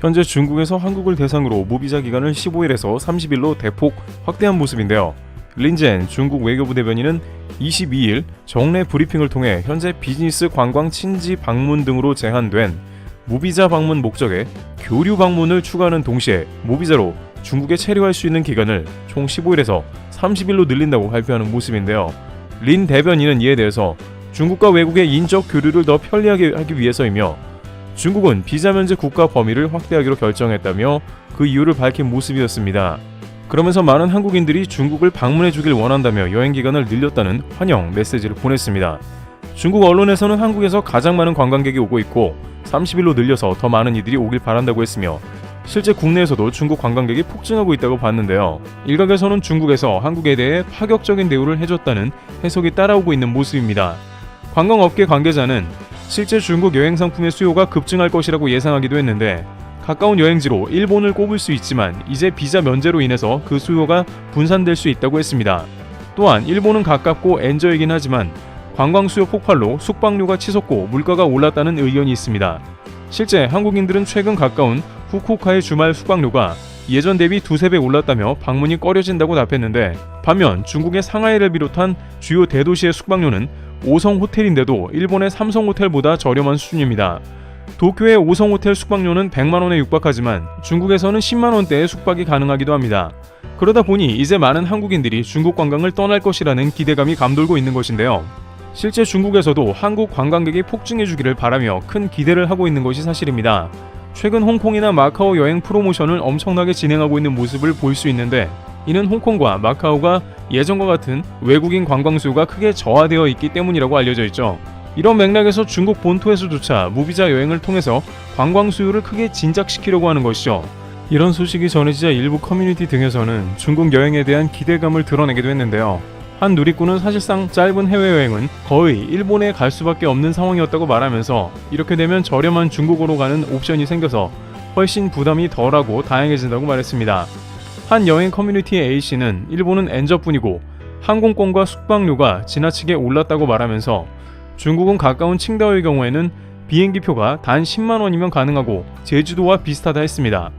현재 중국에서 한국을 대상으로 무비자 기간을 15일에서 30일로 대폭 확대한 모습인데요. 린젠 중국 외교부 대변인은 22일 정례 브리핑을 통해 현재 비즈니스, 관광, 친지 방문 등으로 제한된 무비자 방문 목적에 교류 방문을 추가하는 동시에 무비자로 중국에 체류할 수 있는 기간을 총 15일에서 30일로 늘린다고 발표하는 모습인데요. 린 대변인은 이에 대해서 중국과 외국의 인적 교류를 더 편리하게 하기 위해서이며 중국은 비자 면제 국가 범위를 확대하기로 결정했다며 그 이유를 밝힌 모습이었습니다. 그러면서 많은 한국인들이 중국을 방문해 주길 원한다며 여행 기간을 늘렸다는 환영 메시지를 보냈습니다. 중국 언론에서는 한국에서 가장 많은 관광객이 오고 있고 30일로 늘려서 더 많은 이들이 오길 바란다고 했으며 실제 국내에서도 중국 관광객이 폭증하고 있다고 봤는데요. 일각에서는 중국에서 한국에 대해 파격적인 대우를 해줬다는 해석이 따라오고 있는 모습입니다. 관광업계 관계자는 실제 중국 여행 상품의 수요가 급증할 것이라고 예상하기도 했는데 가까운 여행지로 일본을 꼽을 수 있지만 이제 비자 면제로 인해서 그 수요가 분산될 수 있다고 했습니다. 또한 일본은 가깝고 엔저이긴 하지만 관광 수요 폭발로 숙박료가 치솟고 물가가 올랐다는 의견이 있습니다. 실제 한국인들은 최근 가까운 후쿠오카의 주말 숙박료가 예전 대비 2~3배 올랐다며 방문이 꺼려진다고 답했는데 반면 중국의 상하이를 비롯한 주요 대도시의 숙박료는 5성 호텔인데도 일본의 3성 호텔보다 저렴한 수준입니다. 도쿄의 5성 호텔 숙박료는 100만원에 육박하지만 중국에서는 10만원대의 숙박이 가능하기도 합니다. 그러다 보니 이제 많은 한국인들이 중국 관광을 떠날 것이라는 기대감이 감돌고 있는 것인데요. 실제 중국에서도 한국 관광객이 폭증해주기를 바라며 큰 기대를 하고 있는 것이 사실입니다. 최근 홍콩이나 마카오 여행 프로모션을 엄청나게 진행하고 있는 모습을 볼 수 있는데 이는 홍콩과 마카오가 예전과 같은 외국인 관광 수요가 크게 저하되어 있기 때문이라고 알려져 있죠. 이런 맥락에서 중국 본토에서조차 무비자 여행을 통해서 관광 수요를 크게 진작시키려고 하는 것이죠. 이런 소식이 전해지자 일부 커뮤니티 등에서는 중국 여행에 대한 기대감을 드러내기도 했는데요. 한 누리꾼은 사실상 짧은 해외여행은 거의 일본에 갈 수밖에 없는 상황이었다고 말하면서 이렇게 되면 저렴한 중국으로 가는 옵션이 생겨서 훨씬 부담이 덜하고 다양해진다고 말했습니다. 한 여행 커뮤니티의 A씨는 일본은 엔저뿐이고 항공권과 숙박료가 지나치게 올랐다고 말하면서 중국은 가까운 칭다오의 경우에는 비행기표가 단 10만원이면 가능하고 제주도와 비슷하다 했습니다.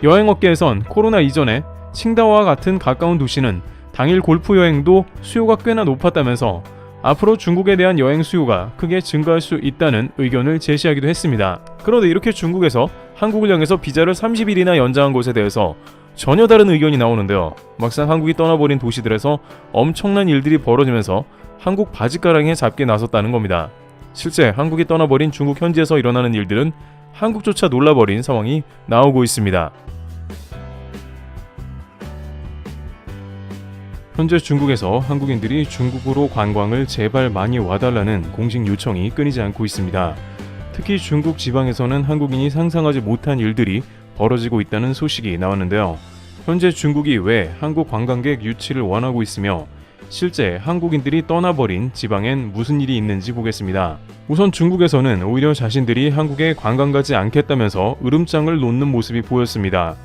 여행업계에선 코로나 이전에 칭다오와 같은 가까운 도시는 당일 골프 여행도 수요가 꽤나 높았다면서 앞으로 중국에 대한 여행 수요가 크게 증가할 수 있다는 의견을 제시하기도 했습니다. 그런데 이렇게 중국에서 한국을 향해서 비자를 30일이나 연장한 것에 대해서 전혀 다른 의견이 나오는데요. 막상 한국이 떠나버린 도시들에서 엄청난 일들이 벌어지면서 한국 바지가랑이에 잡게 나섰다는 겁니다. 실제 한국이 떠나버린 중국 현지에서 일어나는 일들은 한국조차 놀라버린 상황이 나오고 있습니다. 현재 중국에서 한국인들이 중국으로 관광을 제발 많이 와달라는 공식 요청이 끊이지 않고 있습니다. 특히 중국 지방에서는 한국인이 상상하지 못한 일들이 벌어지고 있다는 소식이 나왔는데요. 현재 중국이 왜 한국 관광객 유치를 원하고 있으며 실제 한국인들이 떠나버린 지방엔 무슨 일이 있는지 보겠습니다. 우선 중국에서는 오히려 자신들이 한국에 관광 가지 않겠다면서 으름장을 놓는 모습이 보였습니다.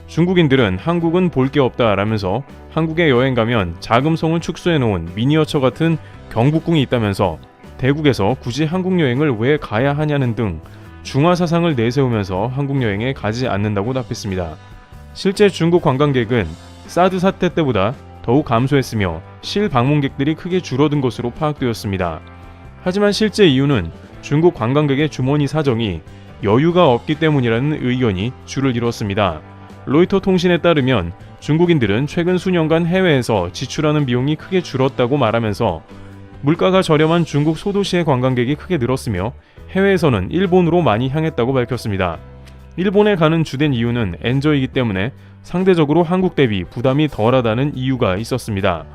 중국인들은 한국은 볼 게 없다 라면서 한국에 여행 가면 자금성을 축소해놓은 미니어처 같은 경복궁이 있다면서 대국에서 굳이 한국 여행을 왜 가야 하냐는 등 중화 사상을 내세우면서 한국 여행에 가지 않는다고 답했습니다. 실제 중국 관광객은 사드 사태 때보다 더욱 감소했으며 실방문객들이 크게 줄어든 것으로 파악되었습니다. 하지만 실제 이유는 중국 관광객의 주머니 사정이 여유가 없기 때문이라는 의견이 줄을 이뤘습니다. 로이터 통신에 따르면 중국인들은 최근 수년간 해외에서 지출하는 비용이 크게 줄었다고 말하면서 물가가 저렴한 중국 소도시의 관광객이 크게 늘었으며 해외에서는 일본으로 많이 향했다고 밝혔습니다. 일본에 가는 주된 이유는 엔저이기 때문에 상대적으로 한국 대비 부담이 덜하다는 이유가 있었습니다.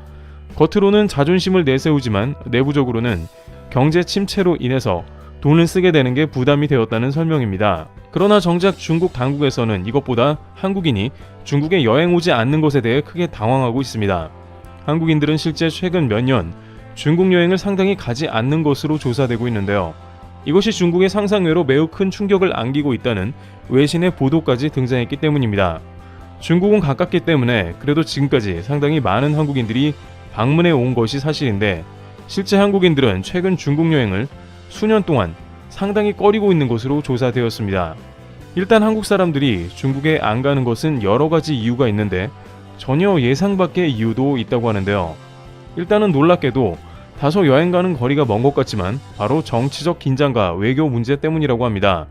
겉으로는 자존심을 내세우지만 내부적으로는 경제 침체로 인해서 돈을 쓰게 되는 게 부담이 되었다는 설명입니다. 그러나 정작 중국 당국에서는 이것보다 한국인이 중국에 여행 오지 않는 것에 대해 크게 당황하고 있습니다. 한국인들은 실제 최근 몇 년 중국 여행을 상당히 가지 않는 것으로 조사되고 있는데요. 이것이 중국의 상상외로 매우 큰 충격을 안기고 있다는 외신의 보도까지 등장했기 때문입니다. 중국은 가깝기 때문에 그래도 지금까지 상당히 많은 한국인들이 방문해 온 것이 사실인데 실제 한국인들은 최근 중국 여행을 수년 동안 상당히 꺼리고 있는 것으로 조사되었습니다. 일단 한국 사람들이 중국에 안 가는 것은 여러 가지 이유가 있는데 전혀 예상 밖의 이유도 있다고 하는데요. 일단은 놀랍게도 다소 여행 가는 거리가 먼 것 같지만 바로 정치적 긴장과 외교 문제 때문이라고 합니다.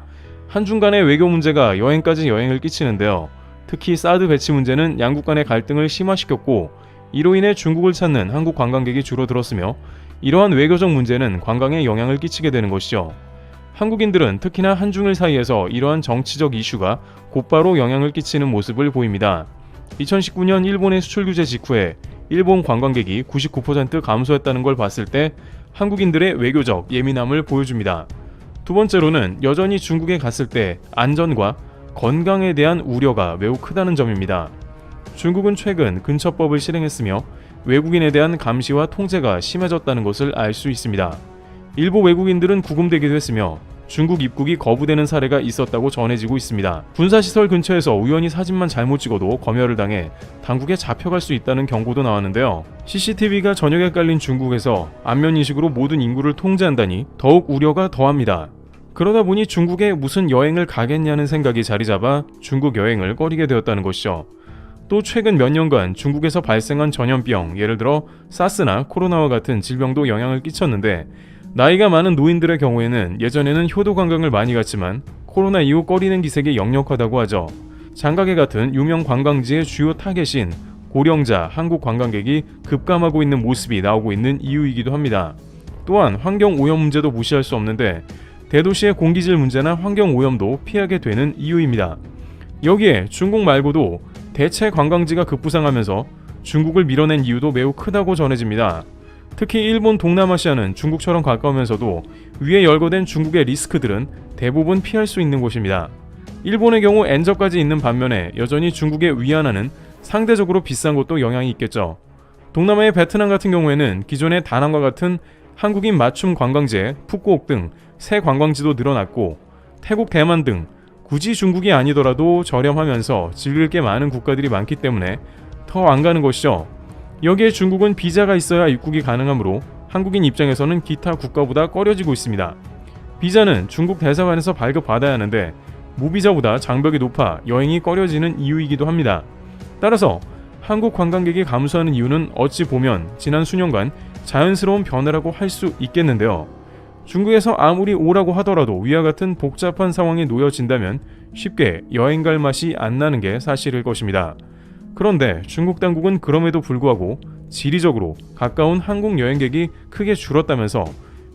한중 간의 외교 문제가 여행까지 영향을 끼치는데요. 특히 사드 배치 문제는 양국 간의 갈등을 심화시켰고 이로 인해 중국을 찾는 한국 관광객이 줄어들었으며 이러한 외교적 문제는 관광에 영향을 끼치게 되는 것이죠. 한국인들은 특히나 한중일 사이에서 이러한 정치적 이슈가 곧바로 영향을 끼치는 모습을 보입니다. 2019년 일본의 수출 규제 직후에 일본 관광객이 99% 감소했다는 걸 봤을 때 한국인들의 외교적 예민함을 보여줍니다. 두 번째로는 여전히 중국에 갔을 때 안전과 건강에 대한 우려가 매우 크다는 점입니다. 중국은 최근 근처법을 실행했으며 외국인에 대한 감시와 통제가 심해졌다는 것을 알 수 있습니다. 일부 외국인들은 구금되기도 했으며 중국 입국이 거부되는 사례가 있었다고 전해지고 있습니다. 군사시설 근처에서 우연히 사진만 잘못 찍어도 검열을 당해 당국에 잡혀갈 수 있다는 경고도 나왔는데요. CCTV가 전역에 깔린 중국에서 안면인식으로 모든 인구를 통제한다니 더욱 우려가 더합니다. 그러다 보니 중국에 무슨 여행을 가겠냐는 생각이 자리 잡아 중국 여행을 꺼리게 되었다는 것이죠. 또 최근 몇 년간 중국에서 발생한 전염병, 예를 들어 사스나 코로나와 같은 질병도 영향을 끼쳤는데 나이가 많은 노인들의 경우에는 예전에는 효도 관광을 많이 갔지만 코로나 이후 꺼리는 기색이 역력하다고 하죠. 장가게 같은 유명 관광지의 주요 타겟인 고령자 한국 관광객이 급감하고 있는 모습이 나오고 있는 이유이기도 합니다. 또한 환경 오염 문제도 무시할 수 없는데 대도시의 공기질 문제나 환경 오염도 피하게 되는 이유입니다. 여기에 중국 말고도 대체 관광지가 급부상하면서 중국을 밀어낸 이유도 매우 크다고 전해집니다. 특히 일본 동남아시아는 중국처럼 가까우면서도 위에 열거된 중국의 리스크들은 대부분 피할 수 있는 곳입니다. 일본의 경우 엔저까지 있는 반면에 여전히 중국의 위안화는 상대적으로 비싼 것도 영향이 있겠죠. 동남아의 베트남 같은 경우에는 기존의 다낭과 같은 한국인 맞춤 관광지에 푸꾸옥 등 새 관광지도 늘어났고 태국, 대만 등 굳이 중국이 아니더라도 저렴하면서 즐길 게 많은 국가들이 많기 때문에 더 안 가는 것이죠. 여기에 중국은 비자가 있어야 입국이 가능하므로 한국인 입장에서는 기타 국가보다 꺼려지고 있습니다. 비자는 중국 대사관에서 발급받아야 하는데 무비자보다 장벽이 높아 여행이 꺼려지는 이유이기도 합니다. 따라서 한국 관광객이 감소하는 이유는 어찌 보면 지난 수년간 자연스러운 변화라고 할 수 있겠는데요. 중국에서 아무리 오라고 하더라도 위와 같은 복잡한 상황에 놓여진다면 쉽게 여행 갈 맛이 안 나는 게 사실일 것입니다. 그런데 중국 당국은 그럼에도 불구하고 지리적으로 가까운 한국 여행객이 크게 줄었다면서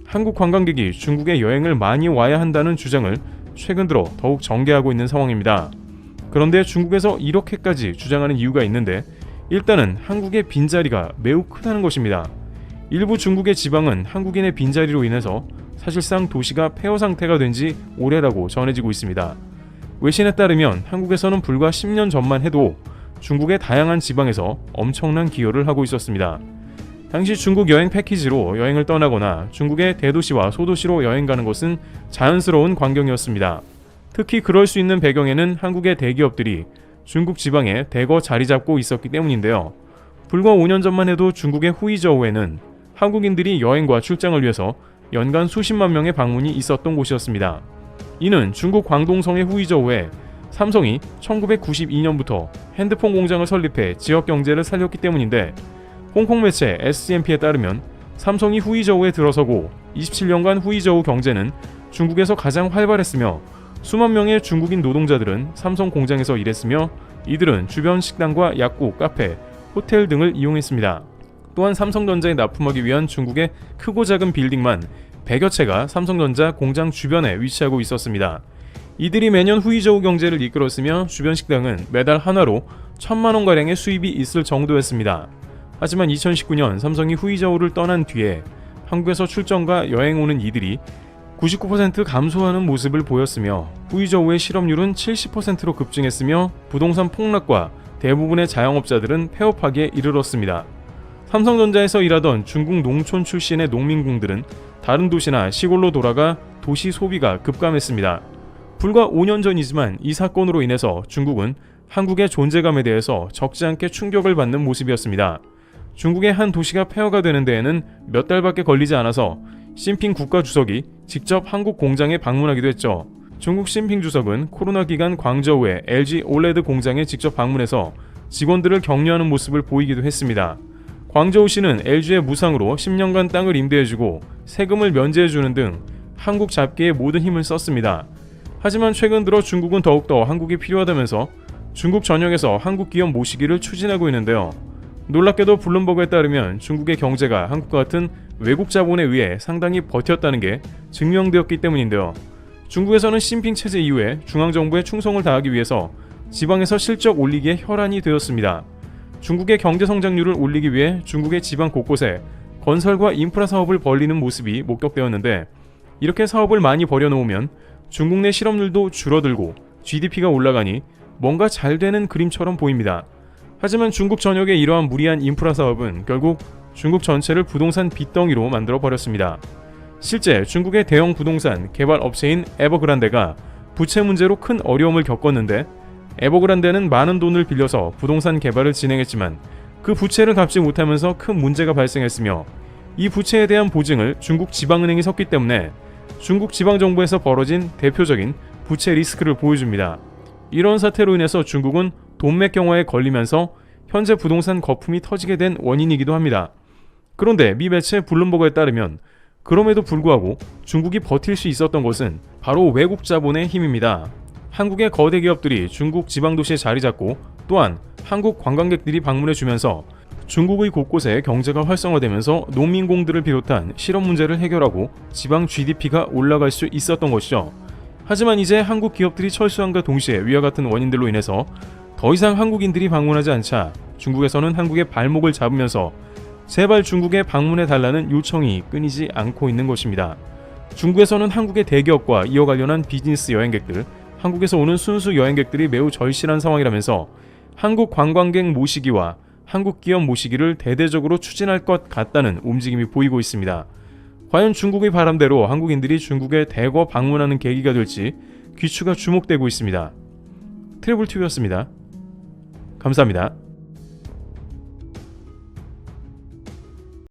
한국 관광객이 중국에 여행을 많이 와야 한다는 주장을 최근 들어 더욱 전개하고 있는 상황입니다. 그런데 중국에서 이렇게까지 주장하는 이유가 있는데 일단은 한국의 빈자리가 매우 크다는 것입니다. 일부 중국의 지방은 한국인의 빈자리로 인해서 사실상 도시가 폐허 상태가 된 지 오래라고 전해지고 있습니다. 외신에 따르면 한국에서는 불과 10년 전만 해도 중국의 다양한 지방에서 엄청난 기여를 하고 있었습니다. 당시 중국 여행 패키지로 여행을 떠나거나 중국의 대도시와 소도시로 여행 가는 것은 자연스러운 광경이었습니다. 특히 그럴 수 있는 배경에는 한국의 대기업들이 중국 지방에 대거 자리 잡고 있었기 때문인데요. 불과 5년 전만 해도 중국의 후이저우에는 한국인들이 여행과 출장을 위해서 연간 수십만 명의 방문이 있었던 곳이었습니다. 이는 중국 광동성의 후이저우에 삼성이 1992년부터 핸드폰 공장을 설립해 지역 경제를 살렸기 때문인데 홍콩 매체 SCMP에 따르면 삼성이 후이저우에 들어서고 27년간 후이저우 경제는 중국에서 가장 활발했으며 수만 명의 중국인 노동자들은 삼성 공장에서 일했으며 이들은 주변 식당과 약국, 카페, 호텔 등을 이용했습니다. 또한 삼성전자에 납품하기 위한 중국의 크고 작은 빌딩만 100여 채가 삼성전자 공장 주변에 위치하고 있었습니다. 이들이 매년 후이저우 경제를 이끌었으며 주변 식당은 매달 하나로 1,000만 원가량의 수입이 있을 정도였습니다. 하지만 2019년 삼성이 후이저우를 떠난 뒤에 한국에서 출장과 여행 오는 이들이 99% 감소하는 모습을 보였으며 후이저우의 실업률은 70%로 급증했으며 부동산 폭락과 대부분의 자영업자들은 폐업하기에 이르렀습니다. 삼성전자에서 일하던 중국 농촌 출신의 농민군들은 다른 도시나 시골로 돌아가 도시 소비가 급감했습니다. 불과 5년 전이지만 이 사건으로 인해서 중국은 한국의 존재감에 대해서 적지 않게 충격을 받는 모습이었습니다. 중국의 한 도시가 폐허가 되는 데에는 몇 달밖에 걸리지 않아서 시진핑 국가주석이 직접 한국 공장에 방문하기도 했죠. 중국 신핑 주석은 코로나 기간 광저우의 LG 올레드 공장에 직접 방문해서 직원들을 격려하는 모습을 보이기도 했습니다. 광저우시는 LG의 무상으로 10년간 땅을 임대해주고 세금을 면제해주는 등 한국 잡기에 모든 힘을 썼습니다. 하지만 최근 들어 중국은 더욱더 한국이 필요하다면서 중국 전역에서 한국 기업 모시기를 추진하고 있는데요. 놀랍게도 블룸버그에 따르면 중국의 경제가 한국과 같은 외국 자본에 의해 상당히 버텼다는 게 증명되었기 때문인데요. 중국에서는 신핑 체제 이후에 중앙정부에 충성을 다하기 위해서 지방에서 실적 올리기에 혈안이 되었습니다. 중국의 경제 성장률을 올리기 위해 중국의 지방 곳곳에 건설과 인프라 사업을 벌리는 모습이 목격되었는데, 이렇게 사업을 많이 벌여놓으면 중국 내 실업률도 줄어들고 GDP가 올라가니 뭔가 잘 되는 그림처럼 보입니다. 하지만 중국 전역의 이러한 무리한 인프라 사업은 결국 중국 전체를 부동산 빚덩이로 만들어 버렸습니다. 실제 중국의 대형 부동산 개발 업체인 에버그란데가 부채 문제로 큰 어려움을 겪었는데, 에버그란데는 많은 돈을 빌려서 부동산 개발을 진행했지만 그 부채를 갚지 못하면서 큰 문제가 발생했으며, 이 부채에 대한 보증을 중국 지방은행이 섰기 때문에 중국 지방정부에서 벌어진 대표적인 부채 리스크를 보여줍니다. 이런 사태로 인해서 중국은 돈맥 경화에 걸리면서 현재 부동산 거품이 터지게 된 원인이기도 합니다. 그런데 미 매체 블룸버그에 따르면 그럼에도 불구하고 중국이 버틸 수 있었던 것은 바로 외국 자본의 힘입니다. 한국의 거대 기업들이 중국 지방도시에 자리 잡고, 또한 한국 관광객들이 방문해주면서 중국의 곳곳에 경제가 활성화되면서 농민공들을 비롯한 실업 문제를 해결하고 지방 GDP가 올라갈 수 있었던 것이죠. 하지만 이제 한국 기업들이 철수함과 동시에 위와 같은 원인들로 인해서 더 이상 한국인들이 방문하지 않자 중국에서는 한국의 발목을 잡으면서 제발 중국에 방문해달라는 요청이 끊이지 않고 있는 것입니다. 중국에서는 한국의 대기업과 이어 관련한 비즈니스 여행객들, 한국에서 오는 순수 여행객들이 매우 절실한 상황이라면서 한국 관광객 모시기와 한국 기업 모시기를 대대적으로 추진할 것 같다는 움직임이 보이고 있습니다. 과연 중국의 바람대로 한국인들이 중국에 대거 방문하는 계기가 될지 귀추가 주목되고 있습니다. 트래블TV였습니다. 감사합니다.